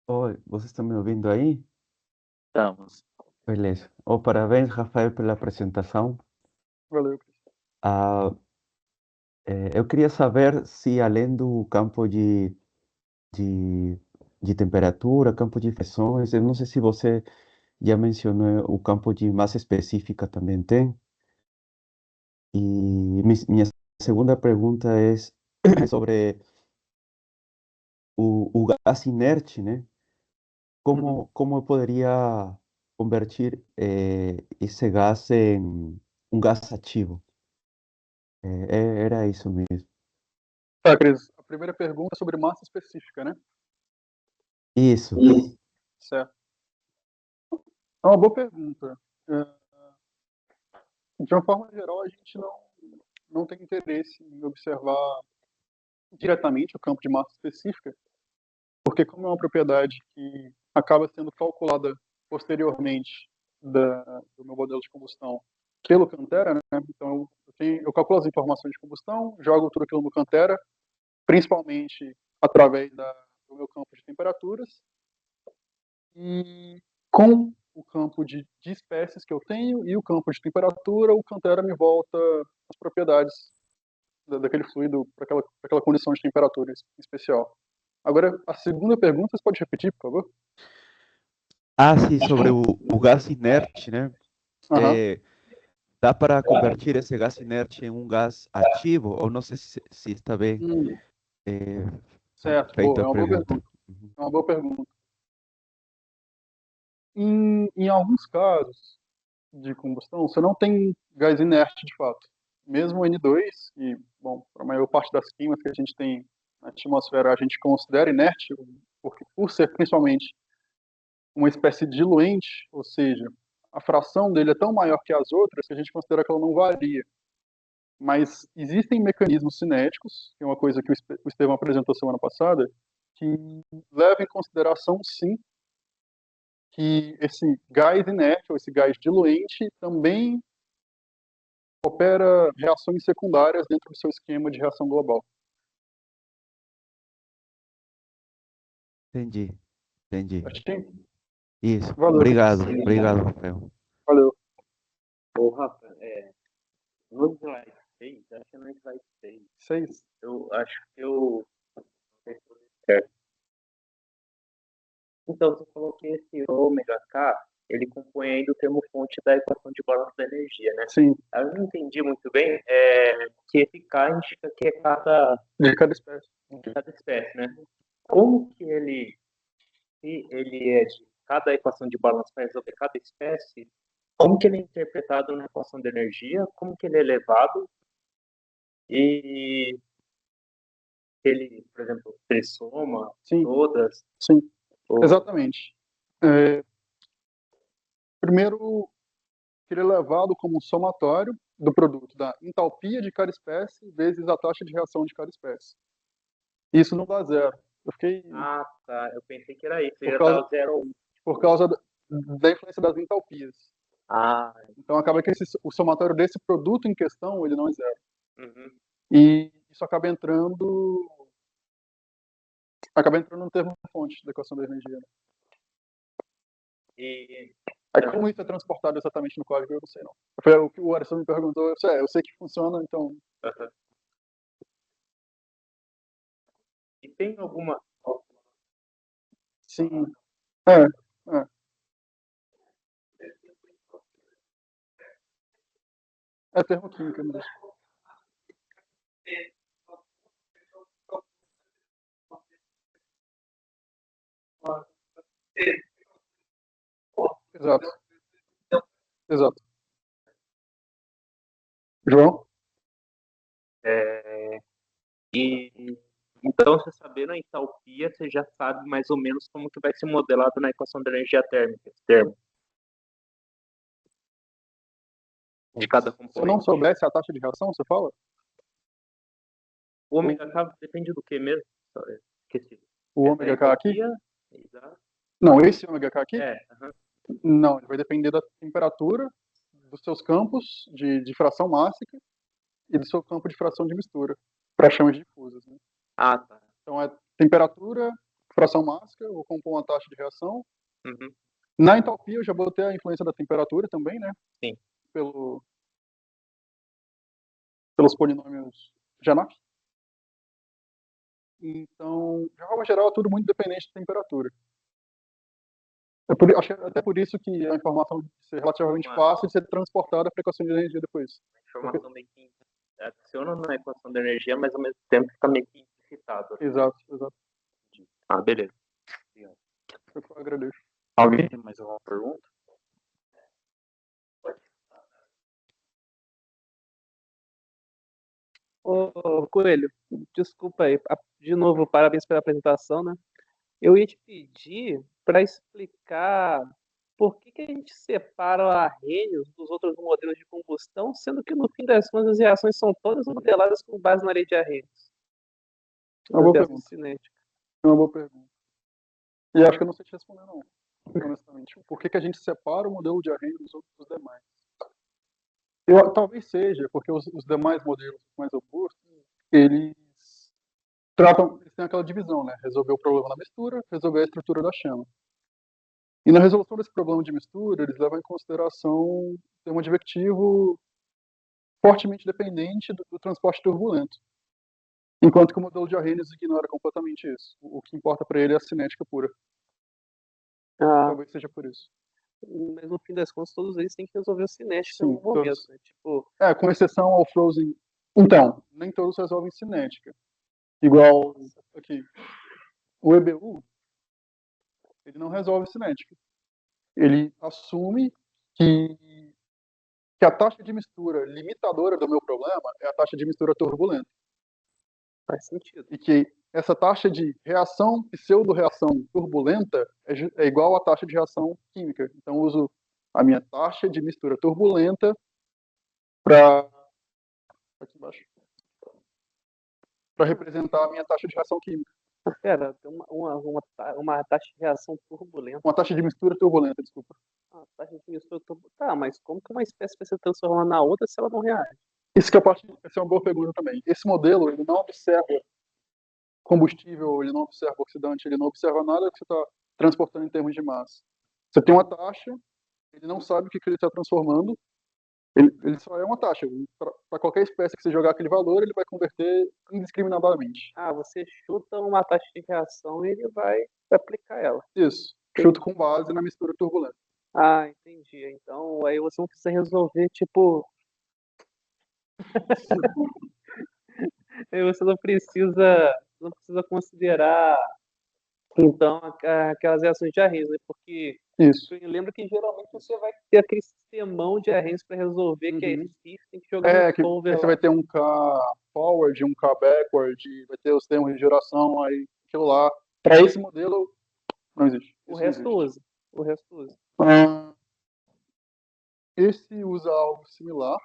Oi, vocês estão me ouvindo aí? Estamos. Beleza. Parabéns, Rafael, pela apresentação. Valeu, Cris. Eu queria saber se, além do campo de temperatura, campo de pressões, eu não sei se você já mencionou o campo de massa específica também tem. E minha segunda pergunta é sobre o gás inerte, né? Como eu poderia convertir esse gás em um gás ativo? Era isso mesmo. Tá, Cris. A primeira pergunta é sobre massa específica, né? Isso. Certo. É uma boa pergunta. De uma forma geral, a gente não tem interesse em observar diretamente o campo de massa específica, porque como é uma propriedade que acaba sendo calculada posteriormente do meu modelo de combustão pelo Cantera, né? Então eu calculo as informações de combustão, jogo tudo aquilo no Cantera, principalmente através do meu campo de temperaturas, e com o campo de espécies que eu tenho e o campo de temperatura, o Cantera me volta as propriedades daquele fluido para aquela condição de temperatura especial. Agora, a segunda pergunta, você pode repetir, por favor? Sim, sobre o gás inerte, né? Dá para convertir esse gás inerte em um gás ativo? Ou não sei se está bem certo, feita é a uma boa pergunta. pergunta. É uma boa pergunta. Em alguns casos de combustão, você não tem gás inerte de fato. Mesmo o N2, e, bom, para a maior parte das químicas que a gente tem na atmosfera, a gente considera inerte, porque por ser principalmente uma espécie diluente, ou seja, a fração dele é tão maior que as outras que a gente considera que ela não varia. Mas existem mecanismos cinéticos, que é uma coisa que o Estevão apresentou semana passada, que levam em consideração, sim, que esse gás inerte, ou esse gás diluente, também opera reações secundárias dentro do seu esquema de reação global. Entendi, entendi. Acho que Isso. valeu. Obrigado, Rafael. Valeu. Ô, Rafa, no slide 6, acho que no slide 6, 6. eu acho que eu... Certo. Então, você falou que esse ômega K, ele compõe ainda o termo fonte da equação de balanço da energia, né? Sim, Eu não entendi muito bem que esse K indica que é de cada espécie. de cada espécie, né? Como que ele, se ele é de cada equação de balanço para resolver cada espécie, como que ele é interpretado na equação de energia, como que ele é elevado e ele, por exemplo, se ele soma Sim, todas, sim, ou... exatamente. Primeiro, ele é levado como um somatório do produto da entalpia de cada espécie vezes a taxa de reação de cada espécie. Isso não dá zero. Eu fiquei Ah, tá, eu pensei que era isso, Por ia causa- dar 0 ou 1. por causa da influência das entalpias. Ah, Então acaba que o somatório desse produto em questão, ele não é zero. uhum. E isso acaba entrando no termo fonte da equação da energia. Né? E Aí como isso é transportado exatamente no código, eu não sei não. Foi o que o Alisson me perguntou, eu sei que funciona, então... uhum. E tem alguma... Sim. É. É termoquímica mesmo. Exato. Exato. João? E então, você sabendo a entalpia, você já sabe mais ou menos como que vai ser modelado na equação da energia térmica, esse termo, de cada Se eu não componente. soubesse a taxa de reação, você fala? O ômega K depende do que mesmo? Esqueci. O Da ômega K aqui? entalpia? Exato. Não, esse ômega K aqui? Uhum. Não, ele vai depender da temperatura dos seus campos de fração mássica e do seu campo de fração de mistura, para chamas difusas. Né? Ah, tá. Então, é temperatura, fração mássica, eu vou compor uma taxa de reação. Uhum. Na entalpia, eu já botei a influência da temperatura também, né? Sim. Pelos polinômios Janach. Então, de forma geral, é tudo muito dependente da temperatura. Acho que até por isso que a informação é relativamente fácil de ser transportada para a equação de energia depois. A informação meio que adiciona na equação da energia, mas ao mesmo tempo fica meio que implicitado. Exato. Ah, beleza. Eu agradeço. Alguém tem mais alguma pergunta? Ô, Coelho, desculpa aí. De novo, parabéns pela apresentação, né? Eu ia te pedir para explicar por que a gente separa a Arrhenius dos outros modelos de combustão, sendo que no fim das contas as reações são todas modeladas com base na lei de Arrhenius. É uma boa Reação pergunta. cinética. É uma boa pergunta. E acho que eu não sei te responder, não. Honestamente. Por que a gente separa o modelo de Arrhenius dos outros demais? Talvez seja porque os demais modelos mais robustos, eles têm aquela divisão, né? Resolver o problema da mistura, resolver a estrutura da chama. E na resolução desse problema de mistura, eles levam em consideração o termo advectivo fortemente dependente do transporte turbulento. Enquanto que o modelo de Arrhenius ignora completamente isso. O que importa para ele é a cinética pura. Talvez seja por isso. Mas no fim das contas, todos eles têm que resolver o cinético Sim, em algum momento. todos. Né? Tipo, Com exceção ao Frozen. Então, nem todos resolvem cinética. Igual aqui. O EBU, ele não resolve cinética. Ele assume que a taxa de mistura limitadora do meu problema é a taxa de mistura turbulenta. faz sentido. E que essa taxa de reação, pseudo-reação turbulenta é igual à taxa de reação química. Então, eu uso a minha taxa de mistura turbulenta para representar a minha taxa de reação química. Pera, tem uma taxa de reação turbulenta. Uma taxa de mistura turbulenta, desculpa. Ah, taxa de mistura turbulenta. Tá, mas como que uma espécie vai se transformar na outra se ela não reage? Isso que é a parte, essa é uma boa pergunta também. Esse modelo, ele não observa combustível, ele não observa oxidante, ele não observa nada que você está transportando em termos de massa. Você tem uma taxa, ele não sabe o que ele está transformando, ele só é uma taxa. Para qualquer espécie que você jogar aquele valor, ele vai converter indiscriminadamente. Ah, você chuta uma taxa de reação e ele vai aplicar ela. Isso. Chuto com base na mistura turbulenta. Ah, entendi. Então aí você não precisa resolver, tipo. Aí você não precisa considerar, então, aquelas reações de Arrhenius, né? Porque Isso. eu lembro que geralmente você vai ter aquele sistemão de Arrhenius para resolver, que é Uhum. esse, tem que jogar no Que solver você lá. vai ter um K forward, um K backward, vai ter os termos de geração, aí aquilo lá. Para esse modelo, não existe. O Isso não resto existe. usa. O resto usa. Esse usa algo similar.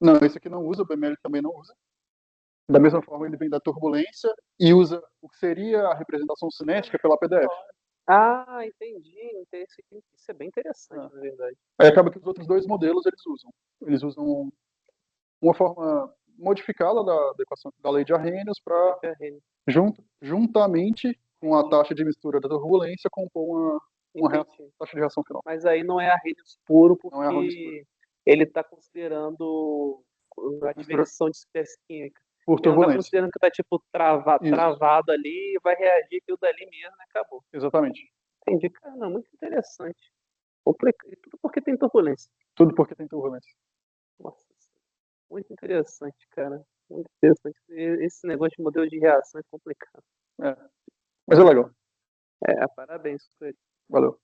Não, esse aqui não usa, o BML também não usa. Da mesma forma, ele vem da turbulência e usa o que seria a representação cinética pela PDF. Ah, entendi. Isso é bem interessante, na verdade. Aí acaba que os outros dois modelos eles usam. Eles usam uma forma modificada da equação da lei de Arrhenius para juntamente com a taxa de mistura da turbulência compor uma taxa de reação final. Mas aí não é Arrhenius puro, Não é Arrhenius porque ele está considerando a diversão de espécie química. por Ele não está turbulência. considerando que está tipo travado ali e vai reagir aquilo dali mesmo e acabou. Exatamente. Entendi, cara, não, muito interessante. Tudo porque tem turbulência. Tudo porque tem turbulência. Nossa, muito interessante, cara. Muito interessante. Esse negócio de modelo de reação é complicado. Mas é legal. Parabéns, Coelho. Valeu.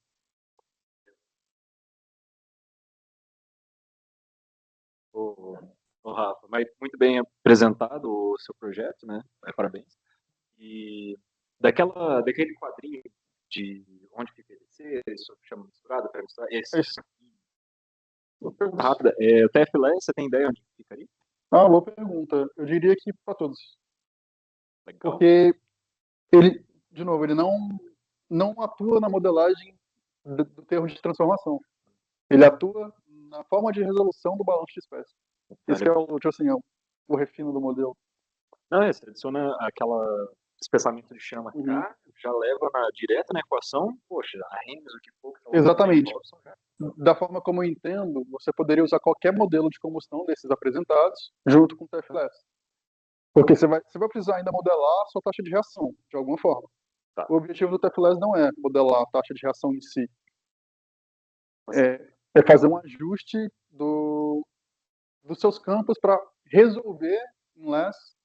Ô, Rafa, mas muito bem apresentado o seu projeto, né? Parabéns. E daquele quadrinho de onde fica PVC, isso chama misturado, pega misturado, Isso. Uma pergunta rápida, o TFLE, você tem ideia onde ficaria? Boa pergunta. Eu diria que para todos. Legal. Porque ele, de novo, ele não atua na modelagem do termo de transformação. Ele atua na forma de resolução do balanço de espécie. Esse que é tipo assim, o refino do modelo. Não, você adiciona aquela espessamento de chama K, já leva direto na equação, poxa, Arrhenius, o que for. Exatamente. Da forma como eu entendo, você poderia usar qualquer modelo de combustão desses apresentados junto com o TFLS. Porque você vai precisar ainda modelar a sua taxa de reação, de alguma forma. Tá. O objetivo do TFLS não é modelar a taxa de reação em si. É fazer um ajuste dos seus campos para resolver em LESS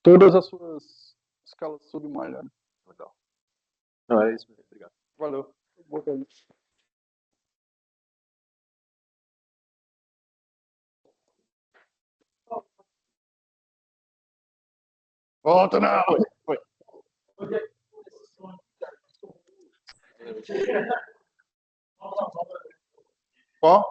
todas as suas escalas submalha. Legal. Não, é isso mesmo. Obrigado. Valeu. Boa tarde. Volta não! Oi. Qual?